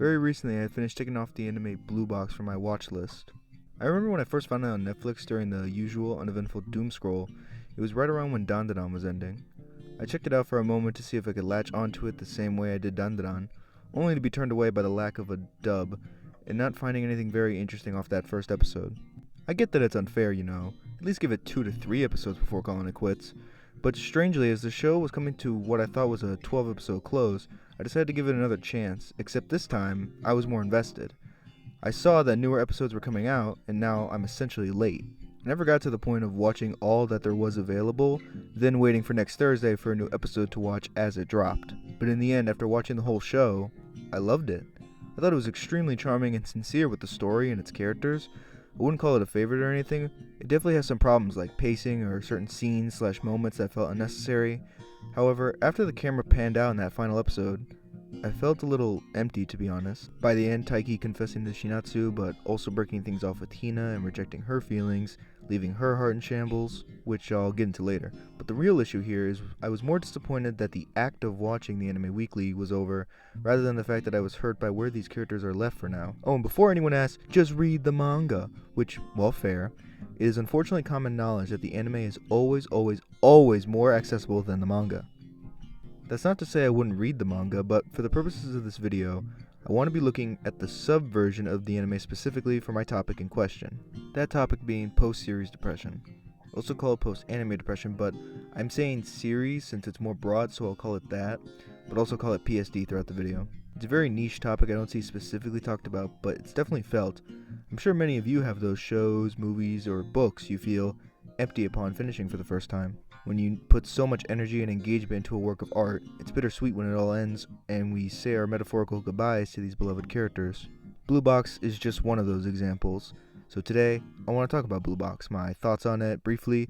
Very recently, I finished ticking off the anime Blue Box from my watch list. I remember when I first found it on Netflix during the usual uneventful doom scroll. It was right around when Dandadan was ending. I checked it out for a moment to see if I could latch onto it the same way I did Dandadan, only to be turned away by the lack of a dub and not finding anything very interesting off that first episode. I get that it's unfair, at least give it 2 to 3 episodes before calling it quits. But strangely, as the show was coming to what I thought was a 12-episode close, I decided to give it another chance, except this time, I was more invested. I saw that newer episodes were coming out, and now I'm essentially late. I never got to the point of watching all that there was available, then waiting for next Thursday for a new episode to watch as it dropped. But in the end, after watching the whole show, I loved it. I thought it was extremely charming and sincere with the story and its characters. I wouldn't call it a favorite or anything. It definitely has some problems like pacing or certain scenes/moments that felt unnecessary. However, after the camera panned out in that final episode, I felt a little empty, to be honest. By the end, Taiki confessing to Shinatsu, but also breaking things off with Hina and rejecting her feelings, leaving her heart in shambles, which I'll get into later. But the real issue here is I was more disappointed that the act of watching the anime weekly was over, rather than the fact that I was hurt by where these characters are left for now. Oh, and before anyone asks, just read the manga, which, while fair, it is unfortunately common knowledge that the anime is always more accessible than the manga. That's not to say I wouldn't read the manga, but for the purposes of this video, I want to be looking at the sub-version of the anime specifically for my topic in question. That topic being post-series depression. Also called post-anime depression, but I'm saying series since it's more broad, so I'll call it that, but also call it PSD throughout the video. It's a very niche topic I don't see specifically talked about, but it's definitely felt. I'm sure many of you have those shows, movies, or books you feel empty upon finishing for the first time. When you put so much energy and engagement into a work of art, it's bittersweet when it all ends and we say our metaphorical goodbyes to these beloved characters. Blue Box is just one of those examples. So today, I want to talk about Blue Box, my thoughts on it briefly,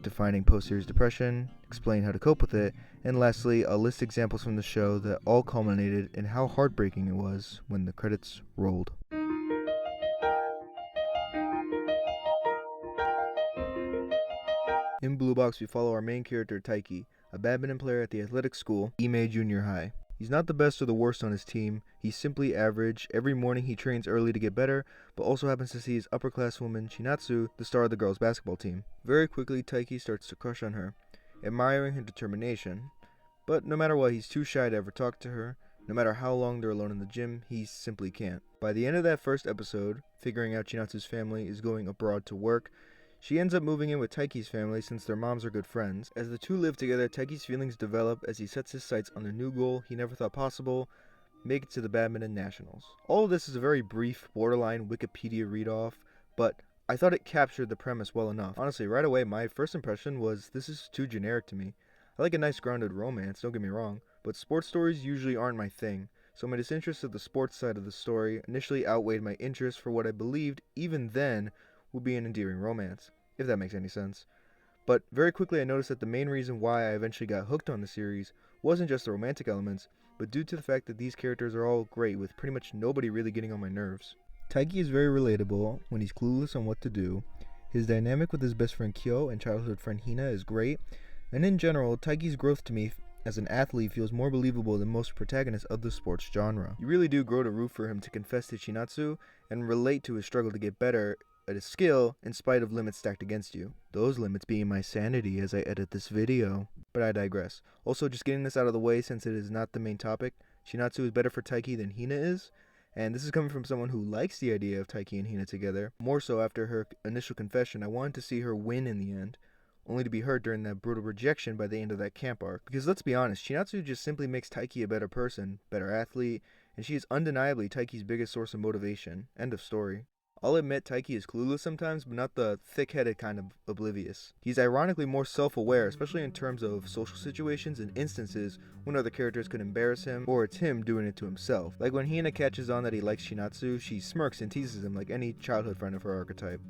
defining post-series depression, explain how to cope with it, and lastly, I'll list examples from the show that all culminated in how heartbreaking it was when the credits rolled. In Blue Box, we follow our main character, Taiki, a badminton player at the athletic school, Ime Junior High. He's not the best or the worst on his team, he's simply average. Every morning he trains early to get better, but also happens to see his upper-class woman, Shinatsu, the star of the girls' basketball team. Very quickly, Taiki starts to crush on her, admiring her determination. But no matter what, he's too shy to ever talk to her. No matter how long they're alone in the gym, he simply can't. By the end of that first episode, figuring out Shinatsu's family is going abroad to work, she ends up moving in with Taiki's family since their moms are good friends. As the two live together, Taiki's feelings develop as he sets his sights on the new goal he never thought possible, make it to the badminton nationals. All of this is a very brief, borderline Wikipedia read-off, but I thought it captured the premise well enough. Honestly, right away, my first impression was this is too generic to me. I like a nice grounded romance, don't get me wrong, but sports stories usually aren't my thing, so my disinterest of the sports side of the story initially outweighed my interest for what I believed, even then, would be an endearing romance, if that makes any sense. But very quickly I noticed that the main reason why I eventually got hooked on the series wasn't just the romantic elements, but due to the fact that these characters are all great with pretty much nobody really getting on my nerves. Taiki is very relatable when he's clueless on what to do. His dynamic with his best friend Kyo and childhood friend Hina is great, and in general, Taiki's growth to me as an athlete feels more believable than most protagonists of the sports genre. You really do grow to root for him to confess to Shinatsu and relate to his struggle to get better at a skill in spite of limits stacked against you. Those limits being my sanity as I edit this video. But I digress. Also, just getting this out of the way since it is not the main topic, Shinatsu is better for Taiki than Hina is, and this is coming from someone who likes the idea of Taiki and Hina together. More so after her initial confession, I wanted to see her win in the end, only to be hurt during that brutal rejection by the end of that camp arc. Because let's be honest, Shinatsu just simply makes Taiki a better person, better athlete, and she is undeniably Taiki's biggest source of motivation. End of story. I'll admit Taiki is clueless sometimes, but not the thick-headed kind of oblivious. He's ironically more self-aware, especially in terms of social situations and instances when other characters could embarrass him, or it's him doing it to himself. Like when Hina catches on that he likes Shinatsu, she smirks and teases him like any childhood friend of her archetype.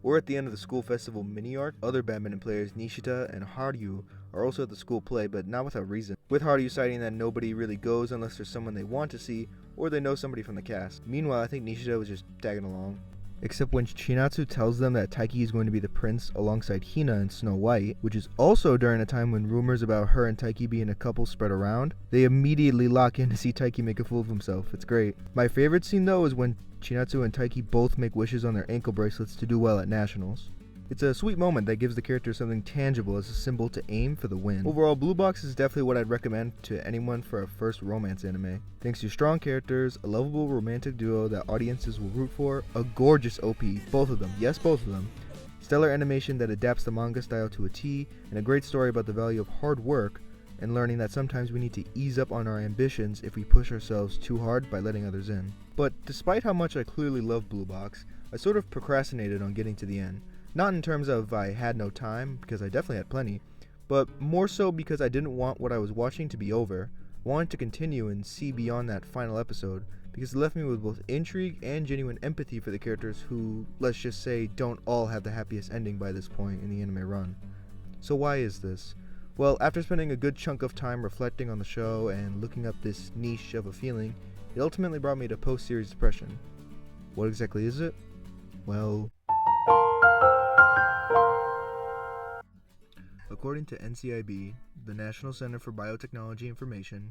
Or at the end of the school festival mini-arc, other badminton players Nishita and Haryu are also at the school play, but not without reason. With Haryu citing that nobody really goes unless there's someone they want to see, or they know somebody from the cast. Meanwhile, I think Nishita was just tagging along. except when Chinatsu tells them that Taiki is going to be the prince alongside Hina and Snow White, which is also during a time when rumors about her and Taiki being a couple spread around, they immediately lock in to see Taiki make a fool of himself. It's great. My favorite scene though is when Chinatsu and Taiki both make wishes on their ankle bracelets to do well at nationals. It's a sweet moment that gives the character something tangible as a symbol to aim for the win. Overall, Blue Box is definitely what I'd recommend to anyone for a first romance anime. Thanks to strong characters, a lovable romantic duo that audiences will root for, a gorgeous OP, both of them, yes both of them, stellar animation that adapts the manga style to a T, and a great story about the value of hard work and learning that sometimes we need to ease up on our ambitions if we push ourselves too hard by letting others in. But despite how much I clearly love Blue Box, I sort of procrastinated on getting to the end. Not in terms of I had no time, because I definitely had plenty, but more so because I didn't want what I was watching to be over. I wanted to continue and see beyond that final episode, because it left me with both intrigue and genuine empathy for the characters who, let's just say, don't all have the happiest ending by this point in the anime run. So why is this? Well, after spending a good chunk of time reflecting on the show and looking up this niche of a feeling, it ultimately brought me to post-series depression. What exactly is it? Well, according to NCIB, the National Center for Biotechnology Information,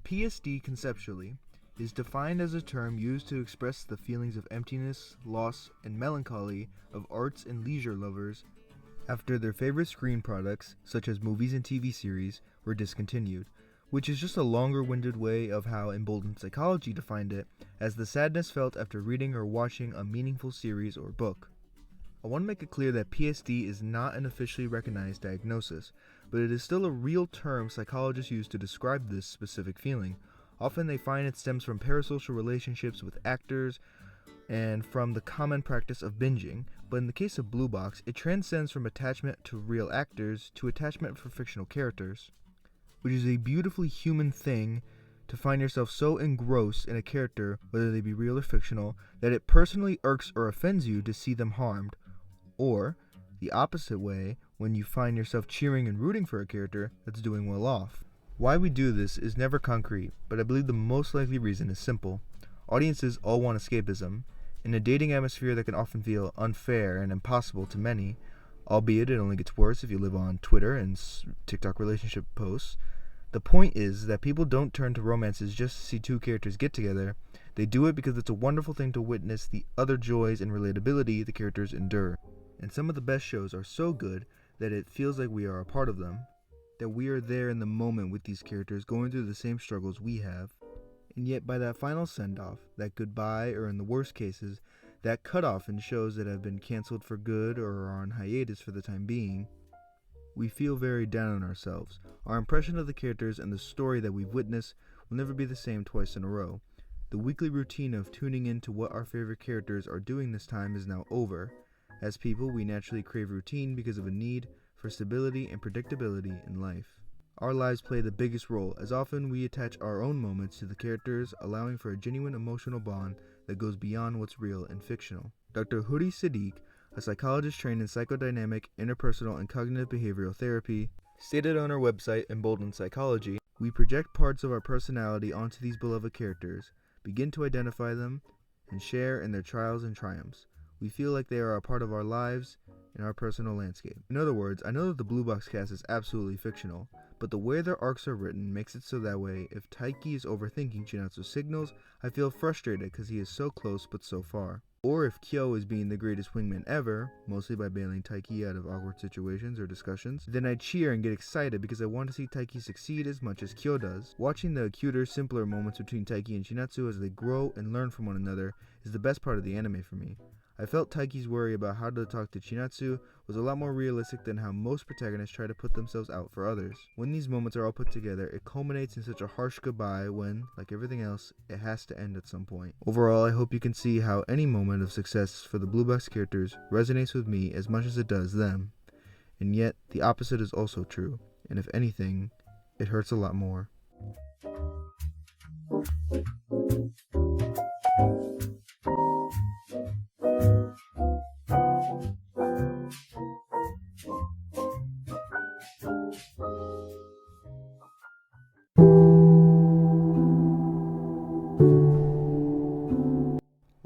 PSD conceptually is defined as a term used to express the feelings of emptiness, loss, and melancholy of arts and leisure lovers after their favorite screen products, such as movies and TV series, were discontinued, which is just a longer-winded way of how Emboldened Psychology defined it as the sadness felt after reading or watching a meaningful series or book. I want to make it clear that PSD is not an officially recognized diagnosis, but it is still a real term psychologists use to describe this specific feeling. Often they find it stems from parasocial relationships with actors and from the common practice of binging, but in the case of Blue Box, it transcends from attachment to real actors to attachment for fictional characters, which is a beautifully human thing to find yourself so engrossed in a character, whether they be real or fictional, that it personally irks or offends you to see them harmed. Or, the opposite way, when you find yourself cheering and rooting for a character that's doing well off. Why we do this is never concrete, but I believe the most likely reason is simple. Audiences all want escapism. In a dating atmosphere that can often feel unfair and impossible to many, albeit it only gets worse if you live on Twitter and TikTok relationship posts, the point is that people don't turn to romances just to see two characters get together. They do it because it's a wonderful thing to witness the other joys and relatability the characters endure. And some of the best shows are so good that it feels like we are a part of them, that we are there in the moment with these characters going through the same struggles we have. And yet by that final send-off, that goodbye, or in the worst cases, that cutoff in shows that have been canceled for good or are on hiatus for the time being, we feel very down on ourselves. Our impression of the characters and the story that we've witnessed will never be the same twice in a row. The weekly routine of tuning in to what our favorite characters are doing this time is now over. As people, we naturally crave routine because of a need for stability and predictability in life. Our lives play the biggest role, as often we attach our own moments to the characters, allowing for a genuine emotional bond that goes beyond what's real and fictional. Dr. Huri Siddiq, a psychologist trained in psychodynamic, interpersonal, and cognitive behavioral therapy, stated on our website, Emboldened Psychology, we project parts of our personality onto these beloved characters, begin to identify them, and share in their trials and triumphs. We feel like they are a part of our lives and our personal landscape. In other words, I know that the Blue Box cast is absolutely fictional, but the way their arcs are written makes it so that way if Taiki is overthinking Chinatsu's signals, I feel frustrated because he is so close but so far. Or if Kyo is being the greatest wingman ever, mostly by bailing Taiki out of awkward situations or discussions, then I cheer and get excited because I want to see Taiki succeed as much as Kyo does. Watching the cuter, simpler moments between Taiki and Chinatsu as they grow and learn from one another is the best part of the anime for me. I felt Taiki's worry about how to talk to Chinatsu was a lot more realistic than how most protagonists try to put themselves out for others. When these moments are all put together, it culminates in such a harsh goodbye when, like everything else, it has to end at some point. Overall, I hope you can see how any moment of success for the Blue Box characters resonates with me as much as it does them. And yet, the opposite is also true, and if anything, it hurts a lot more.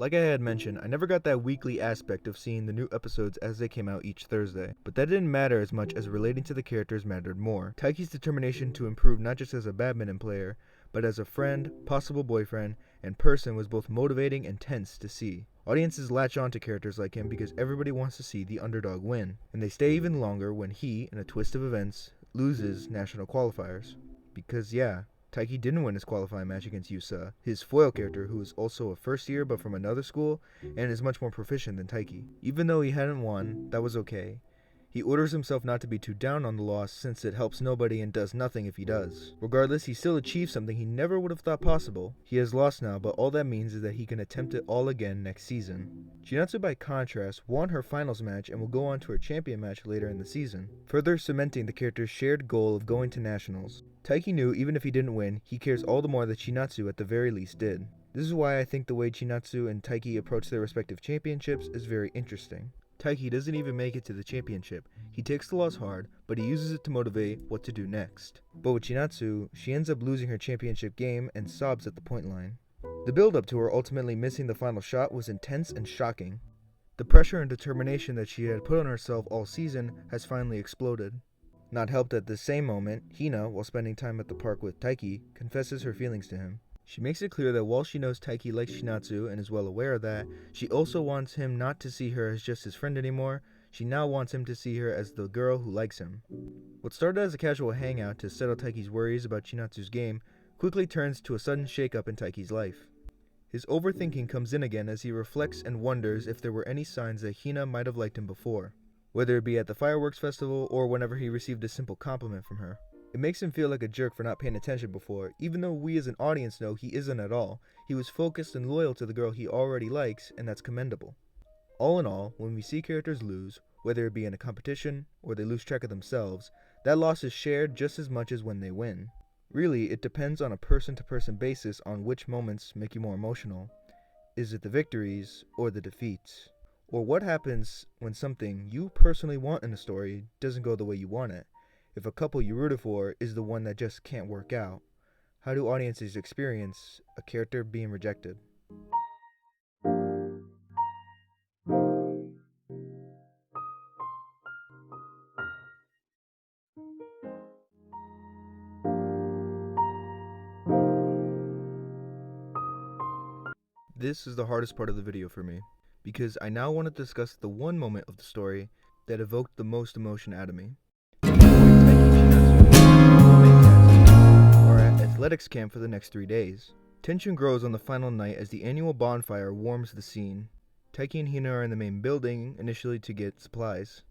Like I had mentioned, I never got that weekly aspect of seeing the new episodes as they came out each Thursday, but that didn't matter as much as relating to the characters mattered more. Taiki's determination to improve not just as a badminton player, but as a friend, possible boyfriend, and person was both motivating and tense to see. Audiences latch on to characters like him because everybody wants to see the underdog win, and they stay even longer when he, in a twist of events, loses national qualifiers. Because yeah, Taiki didn't win his qualifying match against Yusa, his foil character who is also a first year but from another school and is much more proficient than Taiki. Even though he hadn't won, that was okay. He orders himself not to be too down on the loss since it helps nobody and does nothing if he does. Regardless, he still achieved something he never would have thought possible. He has lost now, but all that means is that he can attempt it all again next season. Chinatsu, by contrast, won her finals match and will go on to her champion match later in the season, further cementing the character's shared goal of going to nationals. Taiki knew even if he didn't win, he cares all the more that Chinatsu at the very least did. This is why I think the way Chinatsu and Taiki approach their respective championships is very interesting. Taiki doesn't even make it to the championship. He takes the loss hard, but he uses it to motivate what to do next. But with Chinatsu, she ends up losing her championship game and sobs at the point line. The build-up to her ultimately missing the final shot was intense and shocking. The pressure and determination that she had put on herself all season has finally exploded. Not helped at the same moment, Hina, while spending time at the park with Taiki, confesses her feelings to him. She makes it clear that while she knows Taiki likes Chinatsu and is well aware of that, she also wants him not to see her as just his friend anymore. She now wants him to see her as the girl who likes him. What started as a casual hangout to settle Taiki's worries about Chinatsu's game quickly turns to a sudden shakeup in Taiki's life. His overthinking comes in again as he reflects and wonders if there were any signs that Hina might have liked him before, whether it be at the fireworks festival or whenever he received a simple compliment from her. It makes him feel like a jerk for not paying attention before, even though we as an audience know he isn't at all. He was focused and loyal to the girl he already likes, and that's commendable. All in all, when we see characters lose, whether it be in a competition or they lose track of themselves, that loss is shared just as much as when they win. Really, it depends on a person-to-person basis on which moments make you more emotional. Is it the victories or the defeats? Or what happens when something you personally want in a story doesn't go the way you want it? If a couple you rooted for is the one that just can't work out, how do audiences experience a character being rejected? This is the hardest part of the video for me, because I now want to discuss the one moment of the story that evoked the most emotion out of me. Are at athletics camp for the next 3 days. Tension grows on the final night as the annual bonfire warms the scene. Taiki and Hina are in the main building, initially to get supplies,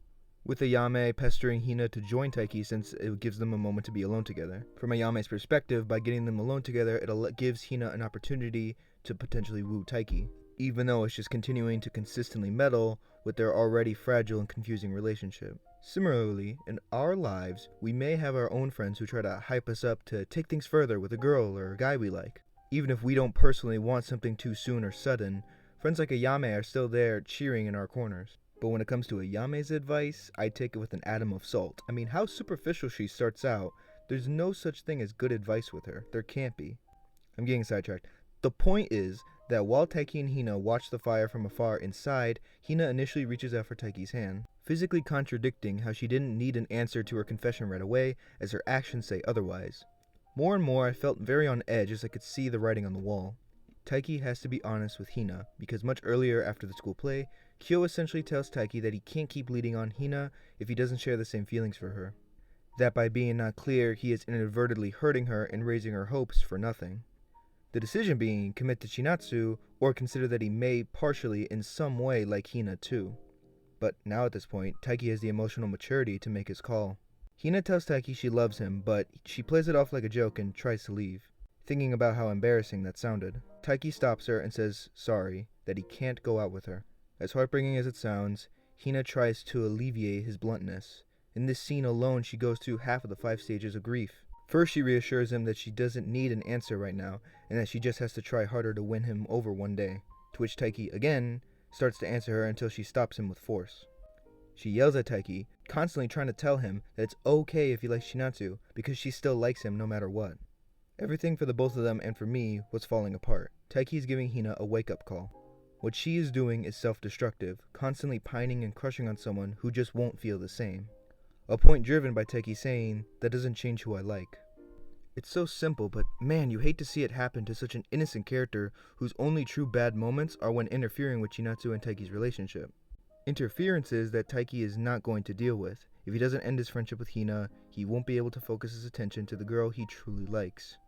with Ayame pestering Hina to join Taiki since it gives them a moment to be alone together. From Ayame's perspective, by getting them alone together, it gives Hina an opportunity to potentially woo Taiki, even though it's just continuing to consistently meddle with their already fragile and confusing relationship. Similarly, in our lives, we may have our own friends who try to hype us up to take things further with a girl or a guy we like. Even if we don't personally want something too soon or sudden, friends like Ayame are still there cheering in our corners. But when it comes to Ayame's advice, I take it with an atom of salt. I mean, how superficial she starts out. There's no such thing as good advice with her. There can't be. I'm getting sidetracked. The point is that while Taiki and Hina watch the fire from afar inside, Hina initially reaches out for Taiki's hand, physically contradicting how she didn't need an answer to her confession right away, as her actions say otherwise. More and more, I felt very on edge as I could see the writing on the wall. Taiki has to be honest with Hina, because much earlier after the school play, Kyo essentially tells Taiki that he can't keep leading on Hina if he doesn't share the same feelings for her. That by being not clear, he is inadvertently hurting her and raising her hopes for nothing. The decision being commit to Chinatsu, or consider that he may partially in some way like Hina too. But now at this point, Taiki has the emotional maturity to make his call. Hina tells Taiki she loves him, but she plays it off like a joke and tries to leave, thinking about how embarrassing that sounded. Taiki stops her and says sorry, that he can't go out with her. As heartbreaking as it sounds, Hina tries to alleviate his bluntness. In this scene alone, she goes through half of the 5 stages of grief. First, she reassures him that she doesn't need an answer right now, and that she just has to try harder to win him over one day, to which Taiki, again, starts to answer her until she stops him with force. She yells at Taiki, constantly trying to tell him that it's okay if he likes Chinatsu, because she still likes him no matter what. Everything for the both of them and for me was falling apart. Taiki is giving Hina a wake-up call. What she is doing is self-destructive, constantly pining and crushing on someone who just won't feel the same. A point driven by Taiki saying, "That doesn't change who I like." It's so simple, but man, you hate to see it happen to such an innocent character whose only true bad moments are when interfering with Chinatsu and Taiki's relationship. Interferences that Taiki is not going to deal with. If he doesn't end his friendship with Hina, he won't be able to focus his attention to the girl he truly likes.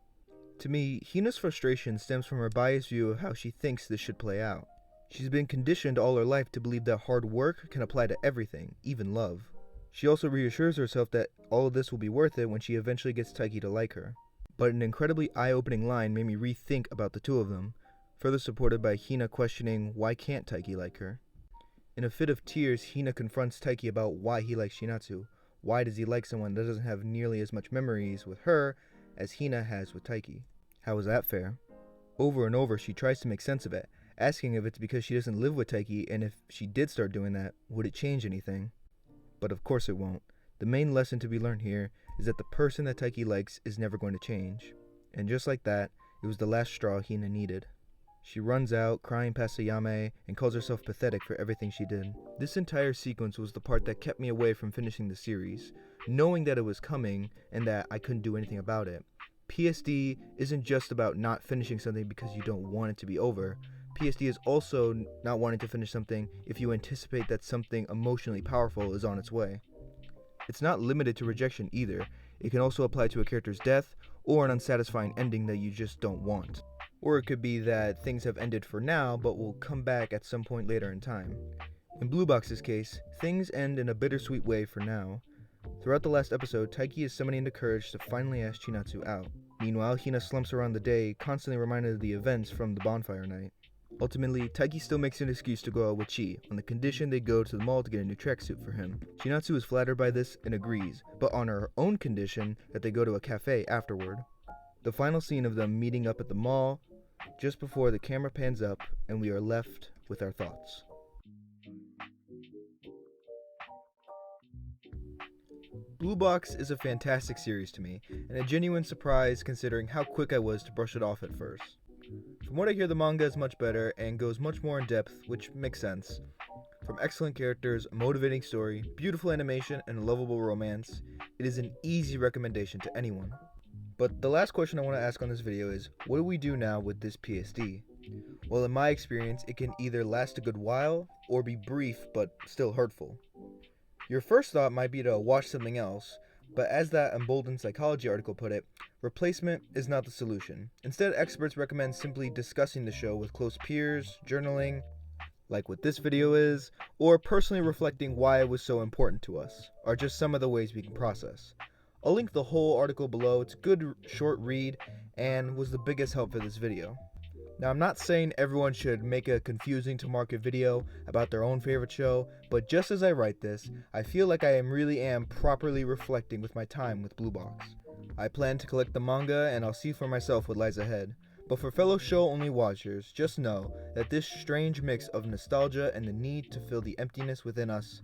To me, Hina's frustration stems from her biased view of how she thinks this should play out. She's been conditioned all her life to believe that hard work can apply to everything, even love. She also reassures herself that all of this will be worth it when she eventually gets Taiki to like her. But an incredibly eye-opening line made me rethink about the two of them, further supported by Hina questioning why can't Taiki like her. In a fit of tears, Hina confronts Taiki about why he likes Chinatsu. Why does he like someone that doesn't have nearly as much memories with her as Hina has with Taiki? How is that fair? Over and over, she tries to make sense of it, asking if it's because she doesn't live with Taiki, and if she did start doing that, would it change anything? But of course it won't. The main lesson to be learned here is that the person that Taiki likes is never going to change. And just like that, it was the last straw Hina needed. She runs out, crying past Ayame, and calls herself pathetic for everything she did. This entire sequence was the part that kept me away from finishing the series, knowing that it was coming and that I couldn't do anything about it. PSD isn't just about not finishing something because you don't want it to be over. PSD is also not wanting to finish something if you anticipate that something emotionally powerful is on its way. It's not limited to rejection either. It can also apply to a character's death or an unsatisfying ending that you just don't want. Or it could be that things have ended for now but will come back at some point later in time. In Blue Box's case, things end in a bittersweet way for now. Throughout the last episode, Taiki is summoning the courage to finally ask Chinatsu out. Meanwhile, Hina slumps around the day, constantly reminded of the events from the bonfire night. Ultimately, Taiki still makes an excuse to go out with Chi, on the condition they go to the mall to get a new tracksuit for him. Chinatsu is flattered by this and agrees, but on her own condition that they go to a cafe afterward. The final scene of them meeting up at the mall, just before the camera pans up and we are left with our thoughts. Blue Box is a fantastic series to me, and a genuine surprise considering how quick I was to brush it off at first. From what I hear, the manga is much better and goes much more in depth, which makes sense. From excellent characters, a motivating story, beautiful animation, and a lovable romance, it is an easy recommendation to anyone. But the last question I want to ask on this video is, what do we do now with this PSD? Well, in my experience, it can either last a good while, or be brief but still hurtful. Your first thought might be to watch something else, but as that Emboldened Psychology article put it, replacement is not the solution. Instead, experts recommend simply discussing the show with close peers, journaling, like what this video is, or personally reflecting why it was so important to us, are just some of the ways we can process. I'll link the whole article below. It's a good short read and was the biggest help for this video. Now, I'm not saying everyone should make a confusing to market video about their own favorite show, but just as I write this, I feel like I really am properly reflecting with my time with Blue Box. I plan to collect the manga and I'll see for myself what lies ahead. But for fellow show-only watchers, just know that this strange mix of nostalgia and the need to fill the emptiness within us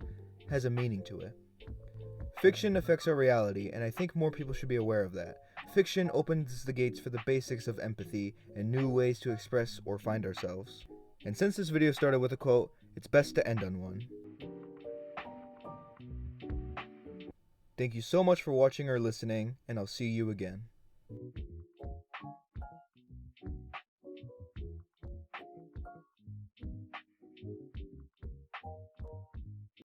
has a meaning to it. Fiction affects our reality, and I think more people should be aware of that. Fiction opens the gates for the basics of empathy and new ways to express or find ourselves. And since this video started with a quote, it's best to end on one. Thank you so much for watching or listening, and I'll see you again.